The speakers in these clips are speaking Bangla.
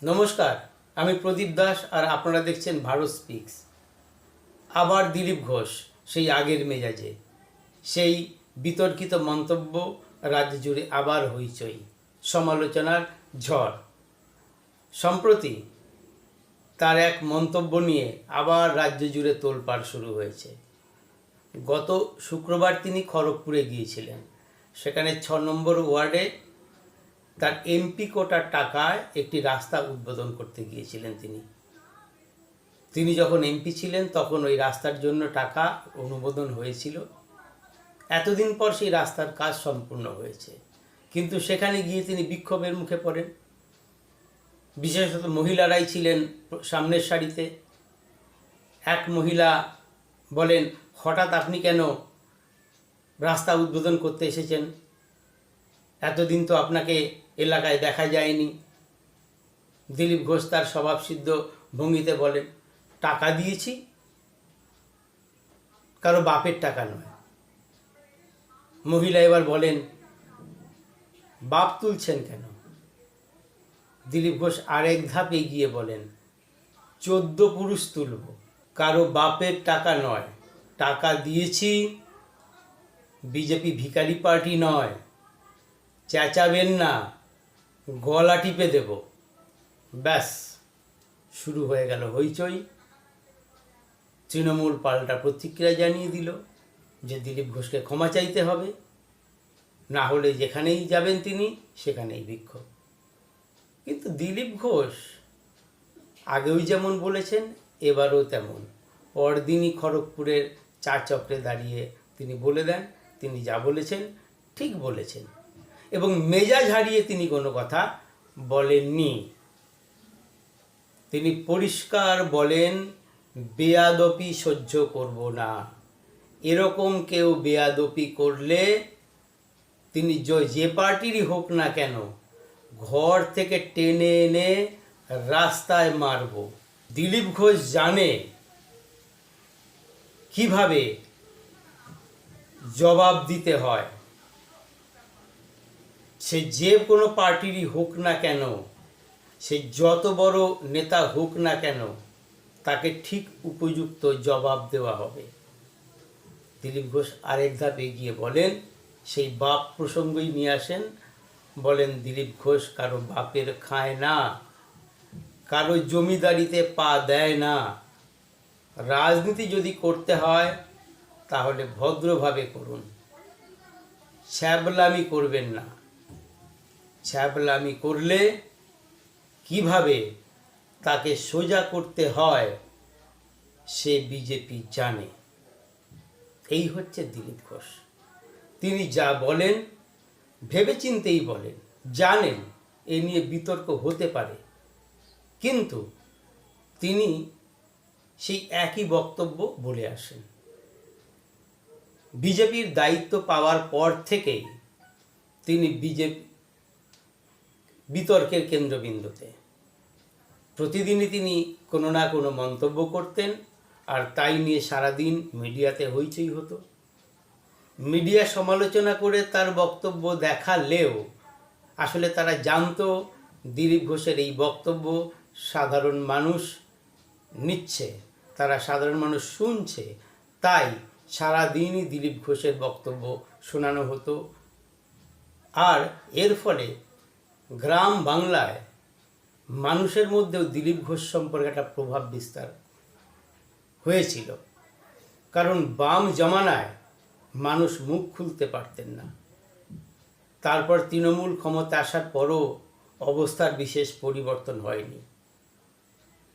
নমস্কার, আমি প্রদীপ দাস আর আপনারা দেখছেন ভারত স্পিক্স। আবার দিলীপ ঘোষ সেই আগের মেজাজে, সেই বিতর্কিত মন্তব্য, রাজ্য জুড়ে আবার হইচই, সমালোচনার ঝড়। সম্প্রতি তার এক মন্তব্য নিয়ে আবার রাজ্য জুড়ে তোলপাড় শুরু হয়েছে। গত শুক্রবার তিনি খড়গপুরে গিয়েছিলেন। সেখানে 6 নম্বর ওয়ার্ডে তার এমপি কোটার টাকায় একটি রাস্তা উদ্বোধন করতে গিয়েছিলেন তিনি যখন এমপি ছিলেন তখন ওই রাস্তার জন্য টাকা অনুমোদন হয়েছিল। এতদিন পর সেই রাস্তার কাজ সম্পূর্ণ হয়েছে, কিন্তু সেখানে গিয়ে তিনি বিক্ষোভের মুখে পড়েন। বিশেষত মহিলারাই ছিলেন সামনের সারিতে। এক মহিলা বলেন, হঠাৎ আপনি কেন রাস্তা উদ্বোধন করতে এসেছেন? এতদিন তো আপনাকে এলাকায় দেখা যায়নি। দিলীপ ঘোষ তার স্বভাবসিদ্ধ ভঙ্গিতে বলেন, টাকা দিয়েছি, কারো বাপের টাকা নয়। মহিলা এবার বলেন, বাপ তুলছেন কেন? দিলীপ ঘোষ আরেক ধাপ এগিয়ে বলেন, 14 পুরুষ তুলব, কারো বাপের টাকা নয়, টাকা দিয়েছি, বিজেপি ভিখারি পার্টি নয়, চেঁচাবেন না, গলা টিপে দেব। ব্যাস, শুরু হয়ে গেল হইচই। তৃণমূল পাল্টা প্রতিক্রিয়া জানিয়ে দিল যে দিলীপ ঘোষকে ক্ষমা চাইতে হবে, না হলে যেখানেই যাবেন তিনি সেখানেই বিক্ষোভ। কিন্তু দিলীপ ঘোষ আগেও যেমন বলেছেন, এবারও তেমন। পরদিনই খড়গপুরের চার চক্রে দাঁড়িয়ে তিনি বলে দেন, তিনি যা বলেছেন ঠিক বলেছেন, এবং মেজাজ হারিয়ে তিনি কোনো কথা বলেননি। তিনি পরিষ্কার বলেন, বেয়াদপি সহ্য করব না। এরকম কেউ বেয়াদপি করলে তিনি যে পার্টিরই হোক না কেন, ঘর থেকে টেনে এনে রাস্তায় মারব। দিলীপ ঘোষ জানে কিভাবে জবাব দিতে হয়। সে যে কোনো পার্টিরই হোক না কেন, সে যত বড় নেতা হোক না কেন, তাকে ঠিক উপযুক্ত জবাব দেওয়া হবে। দিলীপ ঘোষ আরেক ধাপ এগিয়ে বলেন, সেই বাপ প্রসঙ্গই নিয়ে আসেন। বলেন, দিলীপ ঘোষ কারো বাপের খায় না, কারো জমিদারিতে পা দেয় না। রাজনীতি যদি করতে হয় তাহলে ভদ্রভাবে করুন, ছ্যাবলামি করবেন না। ছ্যাবলামি করলে কিভাবে তাকে সোজা করতে হয় সে বিজেপি জানে। এই হচ্ছে দিলীপ ঘোষ। তিনি যা বলেন ভেবেচিন্তেই বলেন, জানেন এ নিয়ে বিতর্ক হতে পারে, কিন্তু তিনি সেই একই বক্তব্য বলে আসেন। বিজেপির দায়িত্ব পাওয়ার পর থেকেই তিনি বিতর্কের কেন্দ্রবিন্দুতে। প্রতিদিনই তিনি কোনো না কোনো মন্তব্য করতেন, আর তাই নিয়ে সারাদিন মিডিয়াতে হইচই হতো। মিডিয়া সমালোচনা করে তার বক্তব্য দেখালেও আসলে তারা জানতো দিলীপ ঘোষের এই বক্তব্য সাধারণ মানুষ নিচ্ছে, তারা সাধারণ মানুষ শুনছে, তাই সারাদিনই দিলীপ ঘোষের বক্তব্য শোনানো হতো। আর এর ফলে গ্রাম বাংলায় মানুষের মধ্যেও দিলীপ ঘোষ সম্পর্কে একটা প্রভাব বিস্তার হয়েছিল। কারণ বাম জমানায় মানুষ মুখ খুলতে পারতেন না। তারপর তৃণমূল ক্ষমতা আসার পরও অবস্থার বিশেষ পরিবর্তন হয়নি।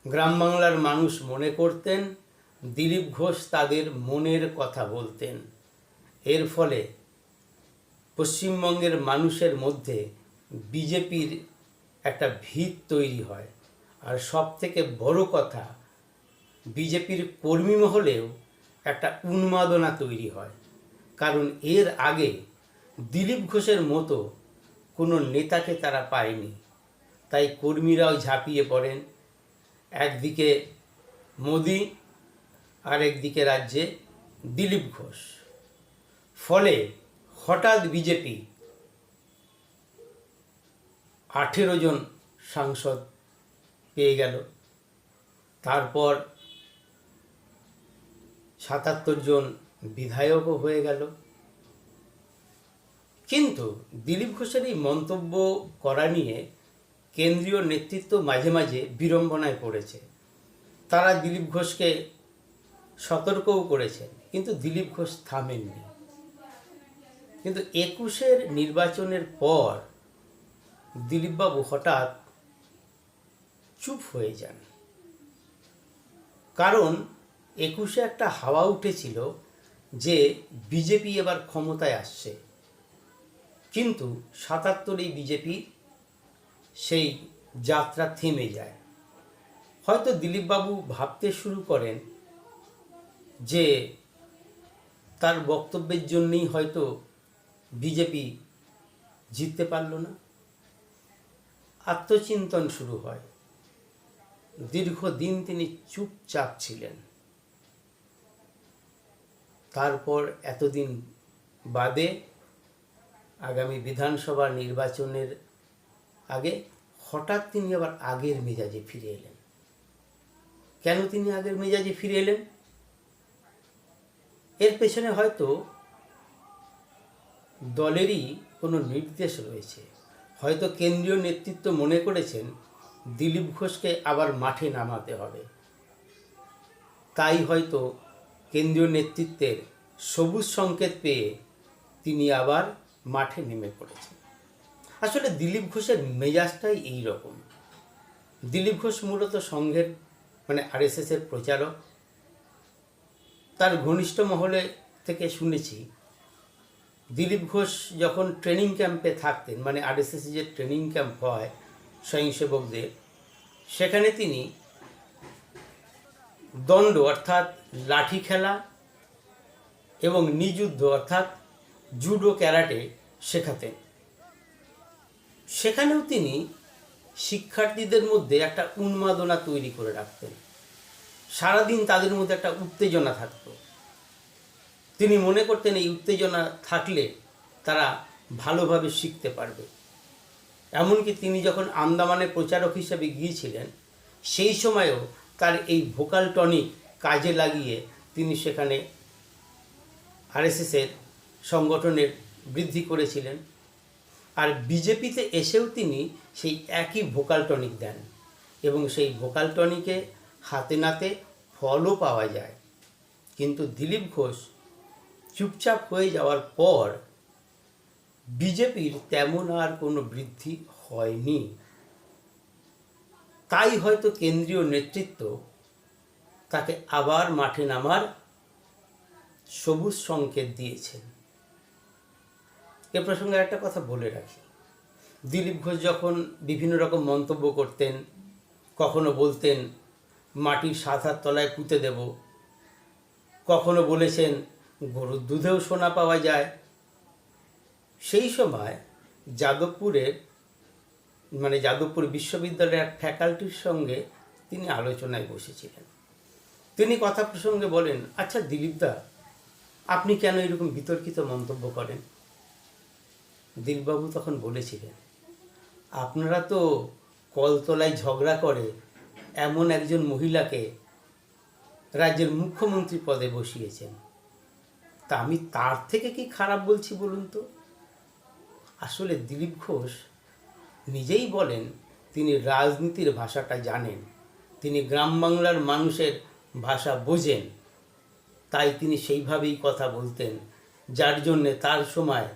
গ্রাম বাংলার মানুষ মনে করতেন দিলীপ ঘোষ তাদের মনের কথা বলতেন। এর ফলে পশ্চিমবঙ্গের মানুষের মধ্যে বিজেপির একটা ভিত তৈরি হয়। আর সব থেকে বড় কথা, বিজেপির কর্মী মহলেও একটা উন্মাদনা তৈরি হয়। কারণ এর আগে দিলীপ ঘোষের মতো কোনো নেতাকে তারা পায়নি, তাই কর্মীরাও ঝাঁপিয়ে পড়েন। একদিকে মোদি, আর একদিকে রাজ্যে দিলীপ ঘোষ। ফলে হঠাৎ বিজেপি 18 জন সাংসদ পেয়ে গেল। তারপর ৭৭ জন বিধায়কও হয়ে গেল। কিন্তু দিলীপ ঘোষের এই মন্তব্য করা নিয়ে কেন্দ্রীয় নেতৃত্ব মাঝে মাঝে বিড়ম্বনায় পড়েছে। তারা দিলীপ ঘোষকে সতর্কও করেছেন, কিন্তু দিলীপ ঘোষ থামেননি। কিন্তু ২১-এর নির্বাচনের পর দিলীপবাবু হঠাৎ চুপ হয়ে যান। কারণ ২১-এ একটা হাওয়া উঠেছিল যে বিজেপি এবার ক্ষমতায় আসছে, কিন্তু ৭৭-এই বিজেপি সেই যাত্রা থেমে যায়। হয়তো দিলীপবাবু ভাবতে শুরু করেন যে তার বক্তব্যের জন্যই হয়তো বিজেপি জিততে পারল না। আত্মচিন্তন শুরু হয়। দীর্ঘদিন তিনি চুপচাপ ছিলেন। তারপর এতদিন বাদে আগামী বিধানসভা নির্বাচনের আগে হঠাৎ তিনি আবার আগের মেজাজে ফিরে এলেন। কেন তিনি আগের মেজাজে ফিরে এলেন? এর পেছনে হয়তো দলেরই কোনো নির্দেশ রয়েছে। হয়তো কেন্দ্রীয় নেতৃত্ব মনে করেছেন দিলীপ ঘোষকে আবার মাঠে নামাতে হবে। তাই হয়তো কেন্দ্রীয় নেতৃত্বের সবুজ সংকেত পেয়ে তিনি আবার মাঠে নেমে পড়েছেন। আসলে দিলীপ ঘোষের মেজাজটাই এই রকম। দিলীপ ঘোষ মূলত সংঘের আরএসএসের প্রচারক। তার ঘনিষ্ঠ মহলে থেকে শুনেছি দিলীপ ঘোষ যখন ট্রেনিং ক্যাম্পে থাকতেন, আরএসএস যে ট্রেনিং ক্যাম্প হয় স্বয়ংসেবকদের, সেখানে তিনি দণ্ড অর্থাৎ লাঠি খেলা এবং নিযুদ্ধ অর্থাৎ জুডো ক্যারাটে শেখাতেন। সেখানেও তিনি শিক্ষার্থীদের মধ্যে একটা উন্মাদনা তৈরি করে রাখতেন। সারাদিন তাদের মধ্যে একটা উত্তেজনা থাকত। তিনি মনে করতেন এই উত্তেজনা থাকলে তারা ভালোভাবে শিখতে পারবে। এমনকি তিনি যখন আন্দামানে প্রচারক হিসেবে গিয়েছিলেন, সেই সময়েও তার এই ভোকাল টনিক কাজে লাগিয়ে তিনি সেখানে আরএসএসের সংগঠনের বৃদ্ধি করেছিলেন। আর বিজেপিতে এসেও তিনি সেই একই ভোকাল টনিক দেন এবং সেই ভোকাল টনিকে হাতে নাতে ফলও পাওয়া যায়। কিন্তু দিলীপ ঘোষ চুপচাপ হয়ে যাওয়ার পর বিজেপির তেমন আর কোনো বৃদ্ধি হয়নি। তাই হয়তো কেন্দ্রীয় নেতৃত্ব তাকে আবার মাঠে নামার সবুজ সংকেত দিয়েছেন। এ প্রসঙ্গে একটা কথা বলে রাখি, দিলীপ ঘোষ যখন বিভিন্ন রকম মন্তব্য করতেন, কখনো বলতেন মাটির ৭ হাত তলায় পুঁতে দেব, কখনো বলেছেন গরুর দুধেও সোনা পাওয়া যায়, সেই সময় যাদবপুর বিশ্ববিদ্যালয়ের এক ফ্যাকাল্টির সঙ্গে তিনি আলোচনায় বসেছিলেন। তিনি কথা প্রসঙ্গে বলেন, আচ্ছা দিলীপদা, আপনি কেন এরকম বিতর্কিত মন্তব্য করেন? দিলীপবাবু তখন বলেছিলেন, আপনারা তো কলতলায় ঝগড়া করে এমন একজন মহিলাকে রাজ্যের মুখ্যমন্ত্রী পদে বসিয়েছেন, তা আমি তার থেকে কি খারাপ বলছি বলুন তো? আসলে দিলীপ ঘোষ নিজেই বলেন তিনি রাজনীতির ভাষাটা জানেন, তিনি গ্রাম বাংলার মানুষের ভাষা বোঝেন, তাই তিনি সেইভাবেই কথা বলতেন, যার জন্যে তার সময়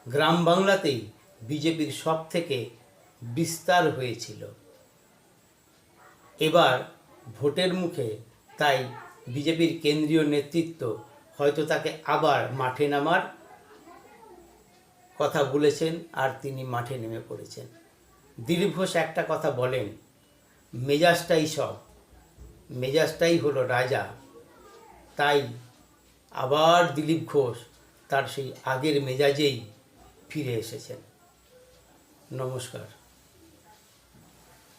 গ্রাম বাংলাতেই বিজেপির সব থেকে বিস্তার হয়েছিল। এবার ভোটের মুখে তাই বিজেপির কেন্দ্রীয় নেতৃত্ব হয়তো তাকে আবার মাঠে নামার কথা বলেছেন আর তিনি মাঠে নেমে পড়েছেন। দিলীপ ঘোষ একটা কথা বলেন, মেজাজটাই সব, মেজাজটাই হলো রাজা। তাই আবার দিলীপ ঘোষ তার সেই আগের মেজাজেই ফিরে এসেছেন। নমস্কার।